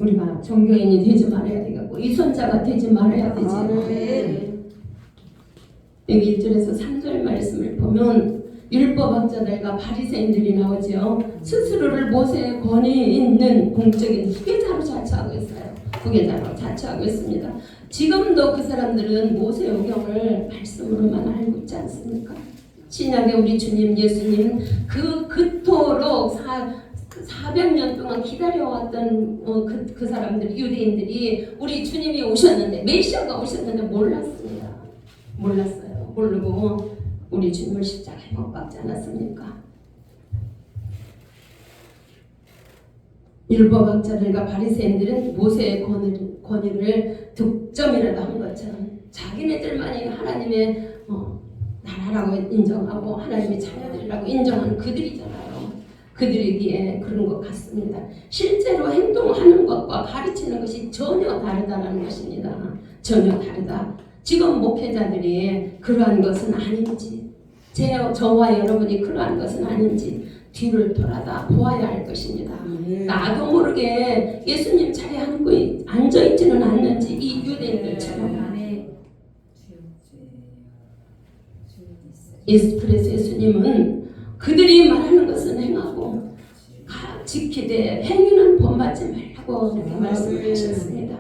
우리가 종교인이 되지 말아야 되겠고 이선자가 되지 말아야 되지. 여기 1절에서 3절 말씀을 보면 율법학자들과 바리새인들이 나오죠. 스스로를 모세의 권위 있는 공적인 후계자로 자처하고 있어요. 후계자로 자처하고 있습니다. 지금도 그 사람들은 모세오경을 말씀으로만 알고 있지 않습니까? 신약의 우리 주님 예수님 그토록 400년 동안 기다려왔던 그 사람들 유대인들이 우리 주님이 오셨는데 메시아가 오셨는데 몰랐어요. 모르고 우리 주님을 십자가에 못 박지 않았습니까? 율법학자들과 바리새인들은 모세의 권위를 득점이라도 한 것처럼 자기네들만이 하나님의 나라라고 인정하고 하나님의 자녀들이라고 인정하는 그들이잖아요. 그들이기에 그런 것 같습니다. 실제로 행동하는 것과 가르치는 것이 전혀 다르다는 것입니다. 전혀 다르다. 지금 목회자들이 그러한 것은 아닌지 저와 여러분이 그러한 것은 아닌지 뒤를 돌아다 보아야 할 것입니다. 나도 모르게 예수님 자리에 앉아있지는 않는지 이 유대인들처럼. 그래서 예수님은 그들이 말하는 것은 행하고 지키되 행위는 본받지 말라고 이렇게 말씀을 하셨습니다.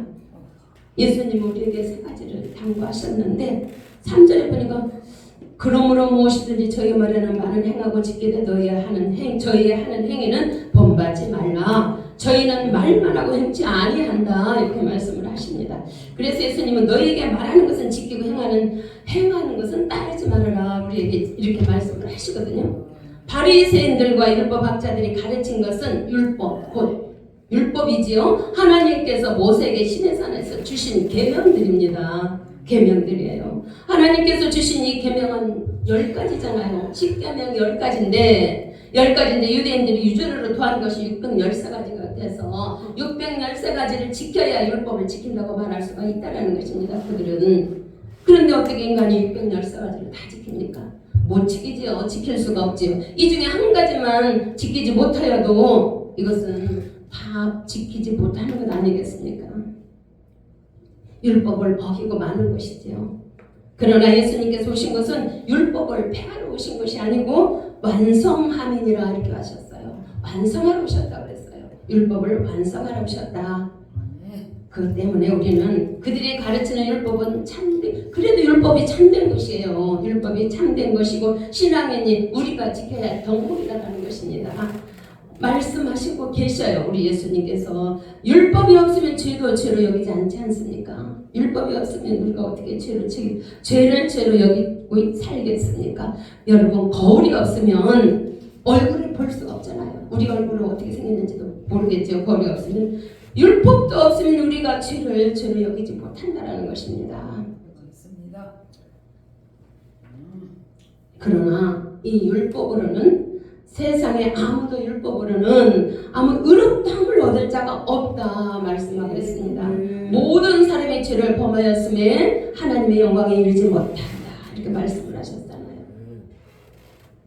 예수님 우리에게 세 가지를 당부하셨는데 3절에 보니까 그러므로 무엇이든지 저희 말에는 말은 행하고 지키되 저희의 하는 행위는 본받지 말라. 저희는 말만 하고 행치 아니한다 이렇게 말씀을 하십니다. 그래서 예수님은 너희에게 말하는 것은 지키고 행하는 것은 따르지 말아라 우리에게 이렇게 말씀을 하시거든요. 바리새인들과 율법학자들이 가르친 것은 율법 곧 율법이지요. 하나님께서 모세에게 시내산에서 주신 계명들입니다. 계명들이에요. 하나님께서 주신 이 계명은 10가지잖아요. 10계명 10가지인데 유대인들이 유전으로 더한 것이 613가지가 돼서 613가지를 지켜야 율법을 지킨다고 말할 수가 있다는 것입니다. 그들은. 그런데 어떻게 인간이 613가지를 다 지킵니까? 못 지키지요. 지킬 수가 없지요. 이 중에 한 가지만 지키지 못하여도 이것은 다 지키지 못하는 것 아니겠습니까? 율법을 어기고 마는 것이지요. 그러나 예수님께서 오신 것은 율법을 폐하러 오신 것이 아니고 완성함이니라 이렇게 하셨어요. 완성하러 오셨다고 했어요. 율법을 완성하러 오셨다. 그 때문에 우리는 그들이 가르치는 율법은 그래도 율법이 참된 것이에요. 율법이 참된 것이고 신앙인이 우리가 지켜야 할 덕목이라는 것입니다. 말씀하시고 계셔요. 우리 예수님께서 율법이 없으면 죄로 여기지 않지 않습니까? 율법이 없으면 우리가 어떻게 죄를 죄로 여기고 살겠습니까? 여러분 거울이 없으면 얼굴을 볼 수가 없잖아요. 우리 얼굴은 어떻게 생겼는지도 모르겠죠. 거울이 없으면. 율법도 없으면 우리가 죄로 여기지 못한다는 것입니다. 그러나 이 율법으로는 세상에 아무도 율법으로는 아무 의롭다함을 얻을 자가 없다 말씀하고 있습니다. 모든 사람의 죄를 범하였음에 하나님의 영광에 이르지 못한다 이렇게 말씀을 하셨잖아요.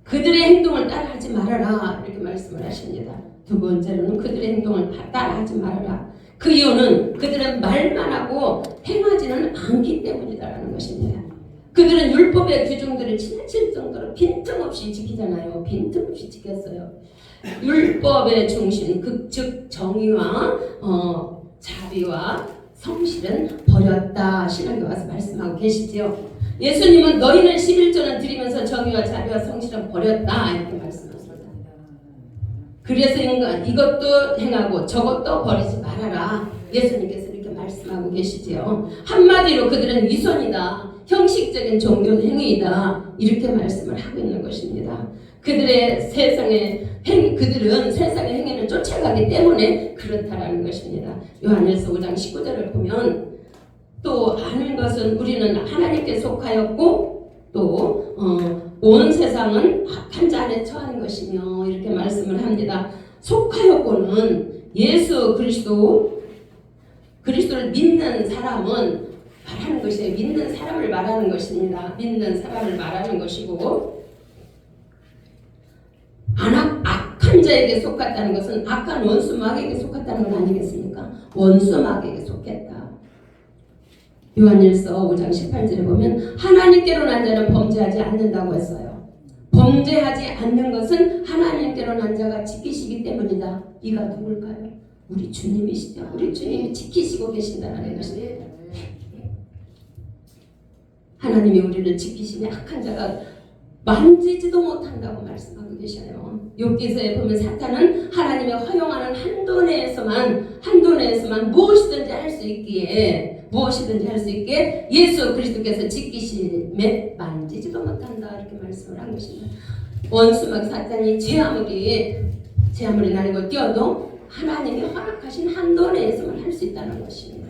그들의 행동을 따라하지 말아라 이렇게 말씀을 하십니다. 두 번째로는 그들의 행동을 따라하지 말아라. 그 이유는 그들은 말만 하고 행하지는 않기 때문이다라는 것입니다. 그들은 율법의 규정들을 지나칠 정도로 빈틈없이 지키잖아요. 빈틈없이 지켰어요. 율법의 중심, 즉 정의와 자비와 성실은 버렸다. 신학에 와서 말씀하고 계시지요. 예수님은 너희는 11조는 드리면서 정의와 자비와 성실은 버렸다 이렇게 말씀하셨습니다. 그래서 인간 이것도 행하고 저것도 버리지 말아라. 예수님께서 이렇게 말씀하고 계시지요. 한마디로 그들은 위선이다. 형식적인 종교 행위이다. 이렇게 말씀을 하고 있는 것입니다. 그들은 세상의 행위를 쫓아가기 때문에 그렇다라는 것입니다. 요한일서 5장 19절을 보면 또 아는 것은 우리는 하나님께 속하였고 또 온 세상은 악한 자 안에 처한 것이며 이렇게 말씀을 합니다. 속하였고는 예수 그리스도를 믿는 사람은 말하는 것이에요. 믿는 사람을 말하는 것입니다. 믿는 사람을 말하는 것이고 악한 자에게 속았다는 것은 악한 원수 마귀에게 속았다는 건 아니겠습니까? 원수 마귀에게 속했다. 요한일서 5장 18절에 보면 하나님께로 난 자는 범죄하지 않는다고 했어요. 범죄하지 않는 것은 하나님께로 난 자가 지키시기 때문이다. 이가 누굴까요? 우리 주님이시죠. 우리 주님이 지키시고 계신다는 것입니다. 하나님이 우리를 지키시니 악한 자가 만지지도 못한다고 말씀하고 계셔요. 욥기서에 보면 사탄은 하나님의 허용하는 한도 내에서만 무엇이든지 할 수 있기에 예수 그리스도께서 지키심에 만지지도 못한다 이렇게 말씀을 한 것입니다. 원수막 사탄이 제 아무리 날고 뛰어도 하나님이 허락하신 한도 내에서만 할 수 있다는 것입니다.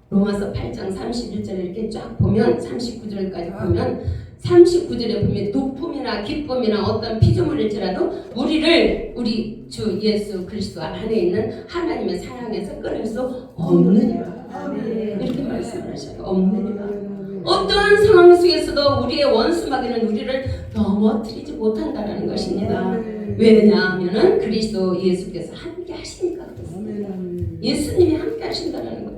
로마서 8장 31절 이렇게 쫙 보면 39절까지 보면 39절에 보면 도품이나 기쁨이나 어떤 피조물일지라도 우리 주 예수 그리스도 안에 있는 하나님의 사랑에서 끊을 수 없느니라. 이렇게 말씀을 하셔요. 없느니라. 어떠한 상황 속에서도 우리의 원수마귀는 우리를 넘어뜨리지 못한다는 것입니다. 왜냐하면 그리스도 예수께서 함께 하시니까 그렇습니다. 예수님이 함께 하신다는 거예요.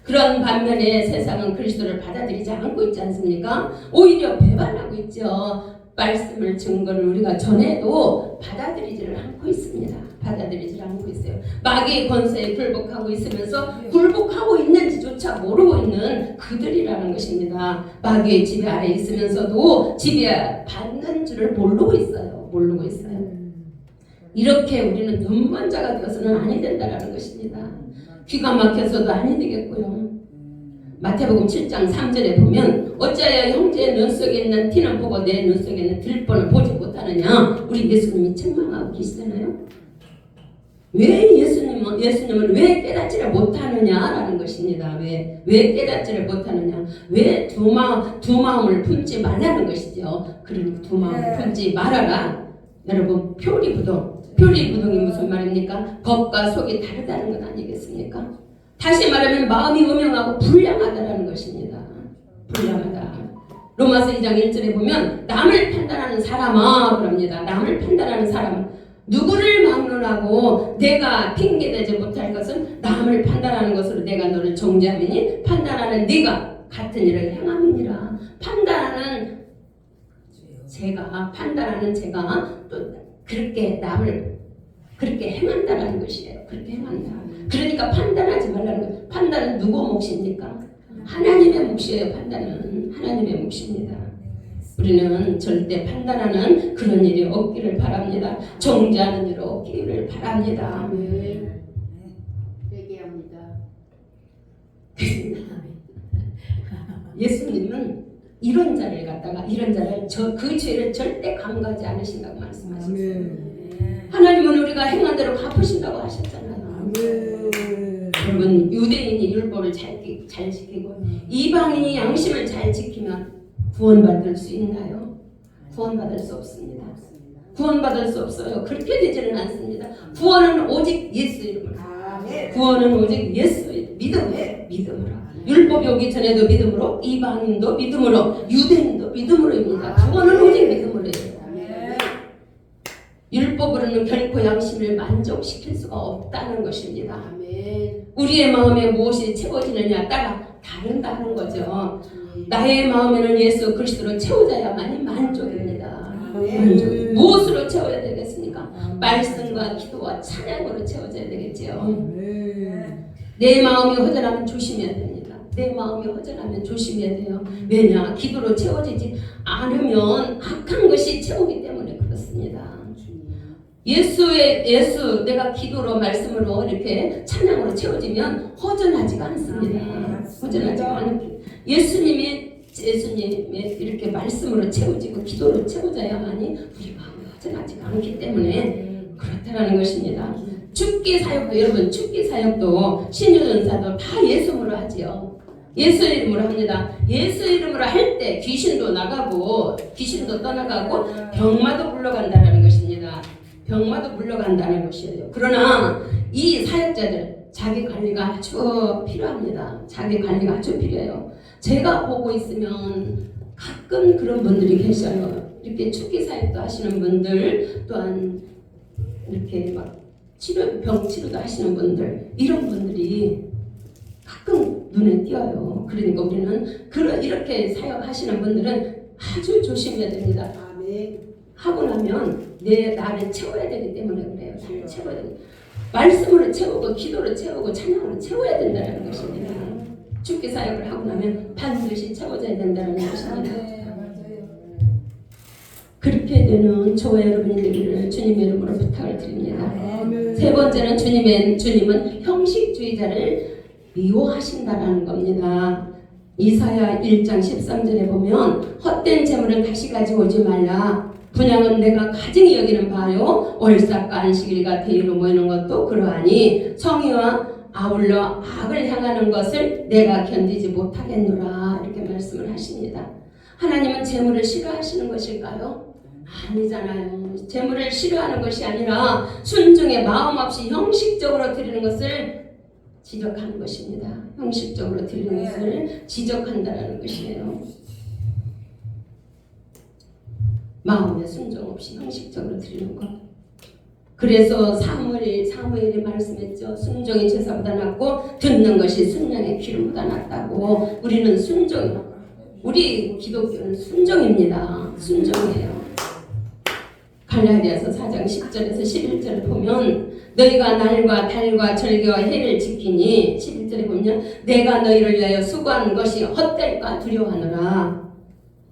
그런 반면에 세상은 그리스도를 받아들이지 않고 있지 않습니까? 오히려 배반하고 있죠. 말씀을 증거를 우리가 전해도 받아들이지를 않고 있습니다. 받아들이지 않고 있어요. 마귀의 권세에 굴복하고 있으면서 굴복하고 있는지조차 모르고 있는 그들이라는 것입니다. 마귀의 지배 아래 있으면서도 지배 받는 줄을 모르고 있어요. 이렇게 우리는 눈먼 자가 되어서는 아니 된다는 것입니다. 귀가 막혀서도 아니 되겠고요. 마태복음 7장 3절에 보면 어찌하여 형제의 눈 속에 있는 티는 보고 내 눈 속에 있는 들보는 보지 못하느냐. 우리 예수님이 책망하고 계시잖아요. 왜 예수님은 왜 깨닫지를 못하느냐라는 것입니다. 왜 깨닫지를 못하느냐. 왜 두 마음을 품지 말라는 것이죠. 그러니 두 마음을 품지 말아라. 여러분 표리부동이 무슨 말입니까? 겉과 속이 다르다는 건 아니겠습니까? 다시 말하면 마음이 음흉하고 불량하다라는 것입니다. 불량하다. 로마서 2장 1절에 보면 남을 판단하는 사람아 그럽니다. 남을 판단하는 사람 누구를 막론하고 내가 핑계대지 못할 것은 남을 판단하는 것으로 내가 너를 정죄하미니 판단하는 네가 같은 일을 행함이니라. 판단하는 제가 또 그렇게 남을 그렇게 행한다라는 것이에요. 그렇게 행한다. 그러니까 판단하지 말라는 거예요. 판단은 누구 몫입니까? 하나님의 몫이에요. 판단은 하나님의 몫입니다. 우리는 절대 판단하는 그런 일이 없기를 바랍니다. 정죄하는 일이 없기를 바랍니다. 회개합니다. 예수님은 이런 자를 그 죄를 절대 감가하지 않으신다고 말씀하셨어요. 하나님은 우리가 행한 대로 갚으신다고 하셨잖아요. 여러분 유대인이 율법을 잘 지키고 이방인이 양심을 잘 지키면 구원받을 수 있나요? 구원받을 수 없습니다. 구원받을 수 없어요. 그렇게 되지는 않습니다. 구원은 오직 예수 이름으로. 구원은 오직 예수의 믿음으로. 율법이 오기 전에도 믿음으로, 이방인도 믿음으로, 유대인도 믿음으로입니다. 구원은 오직 믿음으로예요. 율법으로는 결코 양심을 만족시킬 수가 없다는 것입니다. 우리의 마음에 무엇이 채워지느냐에 따라 다른다는 거죠. 나의 마음에는 예수 그리스도로 채워져야만이 만족입니다. 무엇으로 채워야 되겠습니까? 말씀과 기도와 찬양으로 채워져야 되겠지요. 내 마음이 허전하면 조심해야 됩니다. 내 마음이 허전하면 조심해야 돼요. 왜냐? 기도로 채워지지 않으면 악한 것이 채우기 때문에 그렇습니다. 내가 기도로 말씀으로 이렇게 찬양으로 채워지면 허전하지가 않습니다. 허전하지가 않게 예수님이 이렇게 말씀으로 채워지고 기도로 채워져야만이 우리 마음이 허전하지가 않기 때문에 그렇다라는 것입니다. 축기 사역도 여러분 축기 사역도 신유전사도 다 예수 이름으로 하지요. 예수 이름으로 합니다. 예수 이름으로 할 때 귀신도 나가고 귀신도 떠나가고 병마도 물러간다는 것입니다. 병마도 물러간다는 것이에요. 그러나 이 사역자들 자기 관리가 아주 필요합니다. 자기 관리가 아주 필요해요. 제가 보고 있으면 가끔 그런 분들이 계셔요. 이렇게 축기 사역도 하시는 분들, 또한 이렇게 막 병 치료도 하시는 분들, 이런 분들이 가끔 눈에 띄어요. 그러니까 우리는 이렇게 사역하시는 분들은 아주 조심해야 됩니다. 아멘. 하고 나면 나를 채워야 되기 때문에 그래요. 나를 채워야 돼. 말씀으로 채우고 기도로 채우고 찬양으로 채워야 된다는 것입니다. 죽기 사역을 하고 나면 반드시 채워져야 된다는 것입니다. 그렇게 되는 저와 여러분이 되기를 주님의 이름으로 부탁을 드립니다. 아멘. 세 번째는 주님은 형식주의자를 미워하신다라는 겁니다. 이사야 1장 13절에 보면 헛된 재물을 다시 가지고 오지 말라. 분양은 내가 가증히 여기는 바요. 월삭과 안식일과 대의로 모이는 것도 그러하니 성의와 아울러 악을 향하는 것을 내가 견디지 못하겠노라. 이렇게 말씀을 하십니다. 하나님은 재물을 싫어하시는 것일까요? 아니잖아요. 재물을 싫어하는 것이 아니라 순종의 마음 없이 형식적으로 드리는 것을 지적하는 것입니다. 형식적으로 드리는 것을 지적한다는 것이에요. 마음의 순종 없이 형식적으로 드리는 것. 그래서 사무엘이 말씀했죠. 순종이 제사보다 낫고 듣는 것이 순양의 기름보다 낫다고. 우리 기독교는 순종입니다. 순종이에요. 갈라디아서 4장 10절에서 11절을 보면 너희가 날과 달과 절기와 해를 지키니 11절에 보면 내가 너희를 위하여 수고한 것이 헛될까 두려워하노라.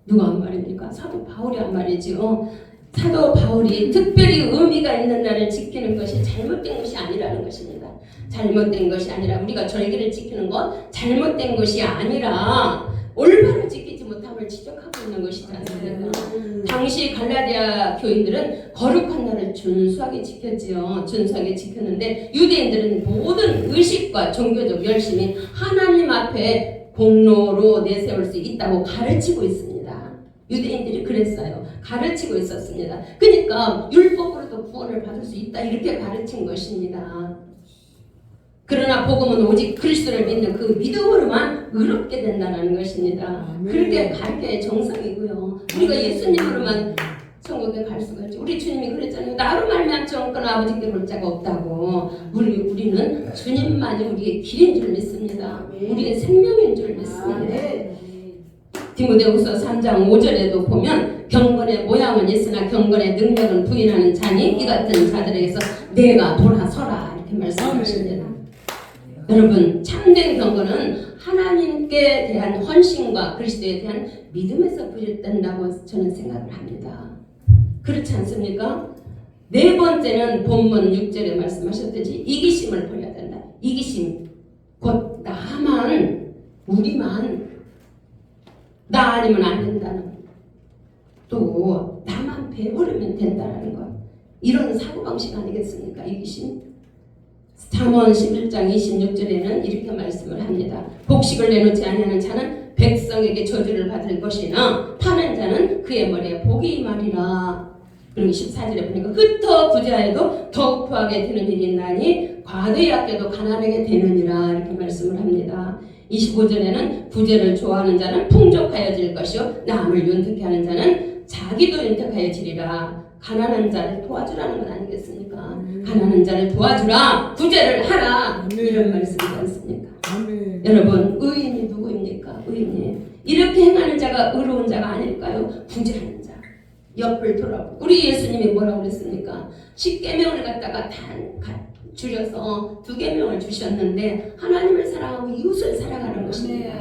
누가 한 말입니까? 사도 바울이 한 말이지요. 사도 바울이 특별히 의미가 있는 날을 지키는 것이 잘못된 것이 아니라는 것입니다. 잘못된 것이 아니라 우리가 절기를 지키는 것 잘못된 것이 아니라 올바로 지키지 못함을 지적하고 있는 것이지 않습니까? 당시 갈라디아 교인들은 거룩한 날을 준수하게 지켰지요. 준수하게 지켰는데 유대인들은 모든 의식과 종교적 열심이 하나님 앞에 공로로 내세울 수 있다고 가르치고 있습니다. 유대인들이 그랬어요. 가르치고 있었습니다. 그러니까 율법으로도 구원을 받을 수 있다 이렇게 가르친 것입니다. 그러나 복음은 오직 그리스도를 믿는 그 믿음으로만 의롭게 된다는 것입니다. 그렇게 가르쳐야 정상이고요. 우리가 예수님으로만 천국에 갈 수가 있죠. 우리 주님이 그랬잖아요. 나로 말미암지 않고는 아버지께 볼 자가 없다고. 우리는 주님만이 우리의 길인 줄 믿습니다. 우리의 생명인 줄 믿습니다. 디모데후서 3장 5절에도 보면 경건의 모양은 있으나 경건의 능력은 부인하는 자니 이 같은 자들에게서 내가 돌아서라 이렇게 말씀하십니다. 여러분 참된 경건은 하나님께 대한 헌신과 그리스도에 대한 믿음에서 비롯된다고 저는 생각을 합니다. 그렇지 않습니까? 네 번째는 본문 6절에 말씀하셨듯이 이기심을 버려야 된다. 이기심 곧 나만 우리만 나 아니면 안 된다는 또 나만 배부르면 된다는 것 이런 사고방식 아니겠습니까? 이기심 잠언 11장 26절에는 이렇게 말씀을 합니다. 복식을 내놓지 아니하는 자는 백성에게 저주를 받을 것이나 파는 자는 그의 머리에 복이 임하리라. 그리고 14절에 보니까 흩어 부자에도 더욱 부하게 되는 일이 있나니 과도히 아껴도 가난하게 되느니라 이렇게 말씀을 합니다. 25절에는 부재를 좋아하는 자는 풍족하여질 것이요 남을 윤택해 하는 자는 자기도 윤택하여지리라. 가난한 자를 도와주라는 건 아니겠습니까? 가난한 자를 도와주라. 부재를 하라. 이런 말씀이지 않습니까? 여러분 의인이 누구입니까? 의인이 이렇게 행하는 자가 의로운 자가 아닐까요? 부재하는 자 옆을 돌아보고 우리 예수님이 뭐라고 그랬습니까? 10계명을 갖다가 다 줄여서 2계명을 주셨는데 하나님을 사랑하고 이웃을 사랑하는 것입니다.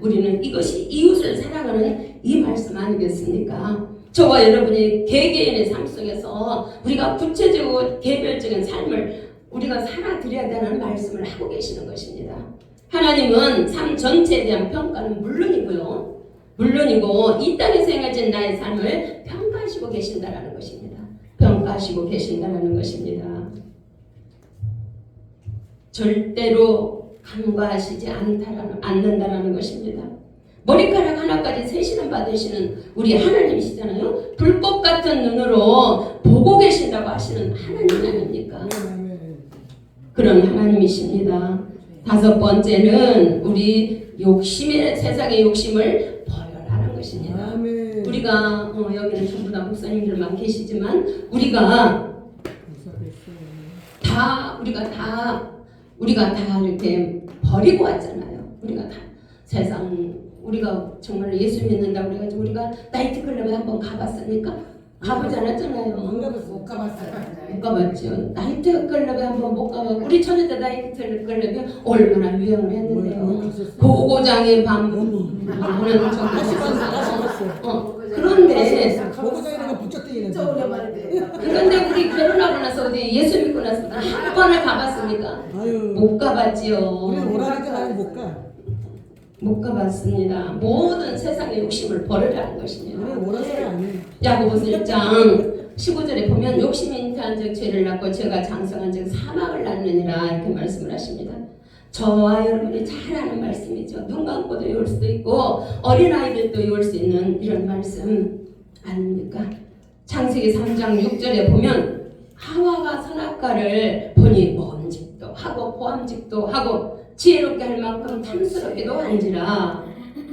우리는 이것이 이웃을 사랑하는 이 말씀 아니겠습니까? 저와 여러분이 개개인의 삶 속에서 우리가 구체적이고 개별적인 삶을 우리가 살아드려야 되는 말씀을 하고 계시는 것입니다. 하나님은 삶 전체에 대한 평가는 물론이고 이 땅에서 행해진 나의 삶을 평가하시고 계신다라는 것입니다. 평가하시고 계신다라는 것입니다. 절대로 간과하시지 않는다라는 것입니다. 머리카락 하나까지 세시는 받으시는 우리 하나님이시잖아요. 불꽃 같은 눈으로 보고 계신다고 하시는 하나님 아닙니까? 그런 하나님이십니다. 5번째는 우리 세상의 욕심을 버려라는 것입니다. 우리 우리가 여기는 전부 다 목사님들만 계시지만 우리가 다 이렇게 버리고 왔잖아요. 우리가 다 세상 우리가 정말 예수 믿는다고 그래가지고 우리가 나이트클럽에 한번 가봤습니까? 가보지 않았잖아요. 못 가봤어요. 못 가봤죠. 나이트클럽에 한번 못 가봤고 우리 처녀때 나이트클럽이 얼마나 유행을 했는데요. 고고장의 밤 하는 그런데 고고장이라고 붙였더니 그런데 우리 결혼하고 나서 어디 예수 믿고 나서 한 번을 가봤습니까? 못 가봤지요. 우리는 오라니까 나는 못 가. 못 가봤습니다. 모든 세상의 욕심을 버리라는 것이냐. 우리는 오라니까 아니에요. 야고보서 1장 15절에 보면 욕심이 잉태한 적 죄를 낳고 죄가 장성한 적 사망을 낳느니라 이렇게 말씀을 하십니다. 저와 여러분이 잘 아는 말씀이죠. 눈 감고도 외울 수도 있고 어린아이들도 외울 수 있는 이런 말씀 아닙니까? 창세기 3장 6절에 보면 하와가 선악과를 보니 먹음직도 하고 보암직도 하고 지혜롭게 할 만큼 탐스럽게도 한지라.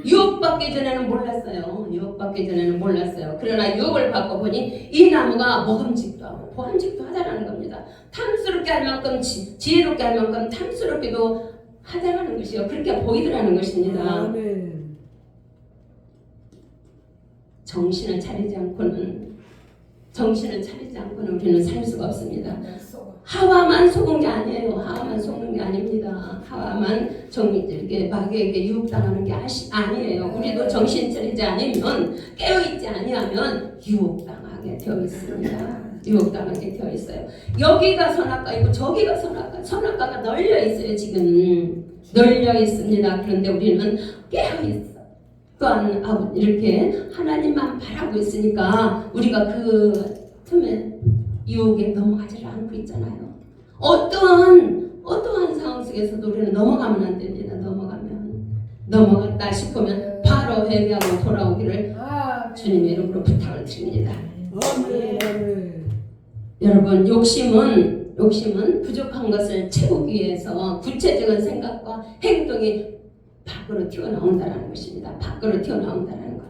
유혹받기 전에는 몰랐어요. 유혹받기 전에는 몰랐어요. 그러나 유혹을 받고 보니 이 나무가 먹음직도 하고 보암직도 하다라는 겁니다. 탐스럽게 할 만큼 지혜롭게 할 만큼 탐스럽게도 하다라는 것이요. 그렇게 보이더라는 것입니다. 아멘. 정신을 차리지 않고는 우리는 살 수가 없습니다. 하와만 속은 게 아니에요. 하와만 속는 게 아닙니다. 하와만 이렇게 마귀에게 유혹당하는 게 아니에요. 우리도 정신 차리지 않으면 깨어있지 아니하면 유혹당하게 되어 있습니다. 유혹당하게 되어 있어요. 여기가 선악과이고 저기가 선악과가 널려 있어요. 지금 널려 있습니다. 그런데 우리는 깨어 있어. 또한 이렇게 하나님만 바라고 있으니까 우리가 그 틈에 유혹에 넘어가지를 않고 있잖아요. 어떠한 상황 속에서도 우리는 넘어가면 안 됩니다. 넘어갔다 싶으면 바로 회개하고 돌아오기를 주님의 이름으로 부탁을 드립니다. 아멘. 여러분 욕심은 부족한 것을 채우기 위해서 구체적인 생각과 행동이 밖으로 튀어나온다는 것입니다. 밖으로 튀어나온다는 것.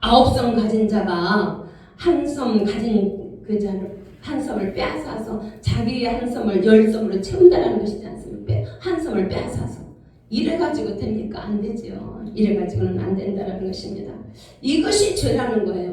9섬 가진 자가 한 섬 가진 그 자를 한 섬을 빼앗아서 자기의 한 섬을 10섬으로 채운다는 것이지 않습니까? 한 섬을 빼앗아서 이래가지고 됩니까? 안 되죠. 이래가지고는 안 된다는 것입니다. 이것이 죄라는 거예요.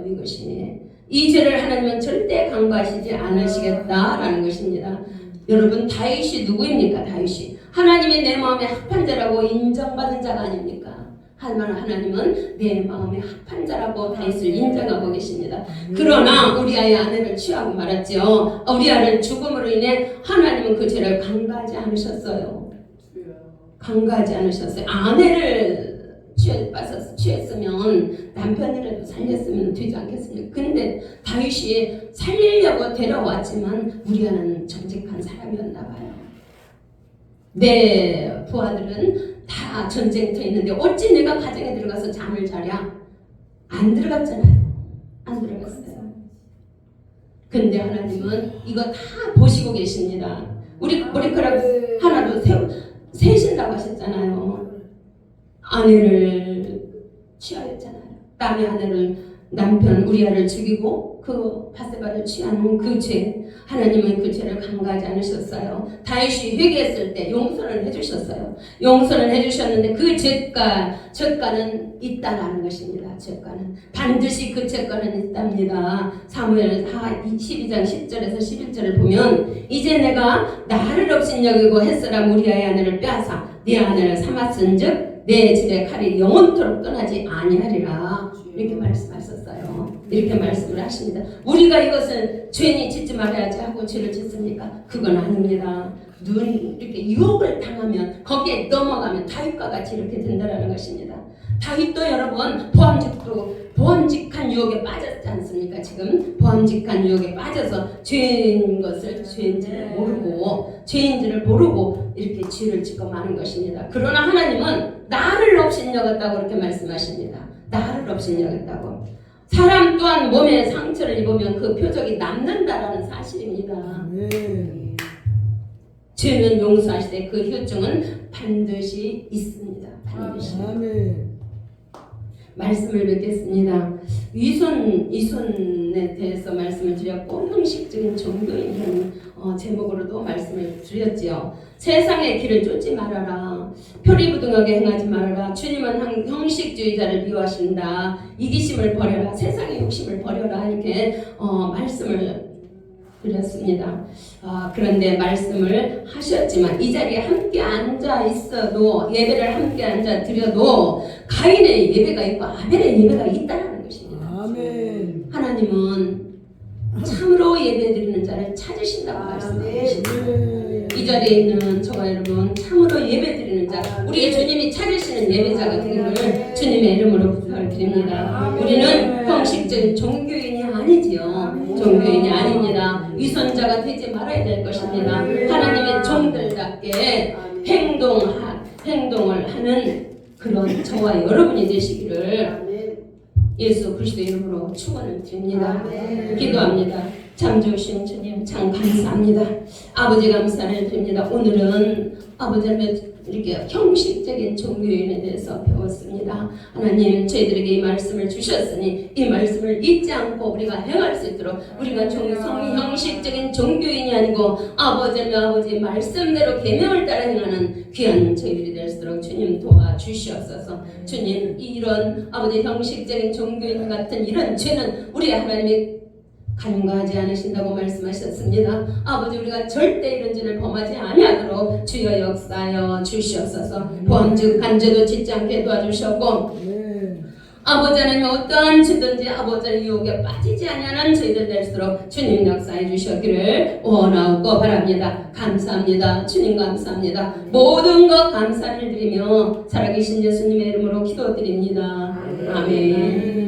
이 죄를 하나님은 절대 간과하시지 않으시겠다라는 것입니다. 여러분 다윗이 누구입니까? 다윗이 하나님이 내 마음에 합한 자라고 인정받은 자가 아닙니까? 하나님은 내 마음에 합한 자라고 다윗을 인정하고 계십니다. 그러나 우리아의 아내를 취하고 말았죠. 우리아를 죽음으로 인해 하나님은 그 죄를 간과하지 않으셨어요. 아내를 취했으면 남편이라도 살렸으면 되지 않겠습니까? 근데 다윗이 살리려고 데려왔지만 우리아는 정직한 사람이었나 봐요. 내 부하들은 다 전쟁터에 있는데 어찌 내가 가정에 들어가서 잠을 자랴? 안 들어갔잖아요. 안 들어갔어요. 근데 하나님은 이거 다 보시고 계십니다. 우리 머리카락 하나도 세신다고 하셨잖아요. 아내를 취하였잖아요. 남의 아내를 남편 우리아를 죽이고 그 바세바를 취하는 그 죄, 하나님은 그 죄를 간과하지 않으셨어요. 다윗이 회개했을 때 용서를 해주셨어요. 용서를 해주셨는데 그 죄가는 있다라는 것입니다. 죄가는 반드시 그 죄가는 있답니다. 사무엘 12장 10절에서 11절을 보면 이제 내가 나를 업신여기고 햇사람 우리아의 아내를 빼앗아 네 아내를 삼았은즉 내 집에 칼이 영원토록 떠나지 아니하리라. 이렇게 말씀하셨어요. 이렇게 말씀을 하십니다. 우리가 이것은 죄니 짓지 말아야지 하고 죄를 짓습니까? 그건 아닙니다. 이렇게 유혹을 당하면 거기에 넘어가면 다윗과 같이 이렇게 된다는 것입니다. 다윗도 여러분 보암직한 유혹에 빠졌지 않습니까? 지금 보암직한 유혹에 빠져서 죄인지를 모르고 이렇게 죄를 짓고 마는 것입니다. 그러나 하나님은 나를 업신여겼다고 이렇게 말씀하십니다. 나를 업신여겼다고. 사람 또한 몸에 상처를 입으면 그 표적이 남는다라는 사실입니다. 죄는 용서하시되 그 효증은 반드시 있습니다. 반드시. 말씀을 뵙겠습니다. 이손에 대해서 말씀을 드렸고 형식적인 종교인이라는 제목으로도 말씀을 드렸지요. 세상의 길을 쫓지 말아라. 표리부동하게 행하지 말아라. 주님은 형식주의자를 미워하신다. 이기심을 버려라. 세상의 욕심을 버려라. 이렇게 말씀을 드렸습니다. 그런데 말씀을 하셨지만 이 자리에 함께 앉아 있어도 예배를 함께 앉아 드려도 가인의 예배가 있고 아벨의 예배가 있다는 것입니다. 아멘. 하나님은 참으로 예배드리는 자를 찾으신다고 말씀하십니다. 이 자리에 있는 저와 여러분 참으로 예배드리는 자, 우리의 주님이 찾으시는 예배자가 되기를 주님의 이름으로 부탁을 드립니다. 우리는 형식적인 종교인이 아니지요. 종교인이 아닙니다. 위선자가 되지 말아야 될 것입니다. 하나님의 종들답게 행동을 하는 그런 저와 여러분이 되시기를 예수 그리스도의 이름으로 축원을 드립니다. 기도합니다. 참 좋으신 주님 참 감사합니다. 아버지 감사를 드립니다. 오늘은 아버지 이렇게 형식적인 종교인에 대해서 배웠습니다. 하나님 저희들에게 이 말씀을 주셨으니 이 말씀을 잊지 않고 우리가 행할 수 있도록 우리가 형식적인 종교인이 아니고 아버지 말씀대로 계명을 따라 행하는 귀한 저희들이 될 수 있도록 주님 도와주시옵소서. 주님 이런 아버지 형식적인 종교인 같은 이런 죄는 우리 하나님이 간과하지 않으신다고 말씀하셨습니다. 아버지 우리가 절대 이런 죄를 범하지 아니하도록 주여 역사하여 주시옵소서. 범죄 간죄도 짓지 않게 도와주셨고 아버지 하나님 어떠한 죄든지 아버지의 유혹에 빠지지 아니하는 저희들 될수록 주님 역사해 주셨기를 원하고 바랍니다. 감사합니다. 주님 감사합니다. 모든 것 감사를 드리며 살아계신 예수님의 이름으로 기도드립니다. 아멘.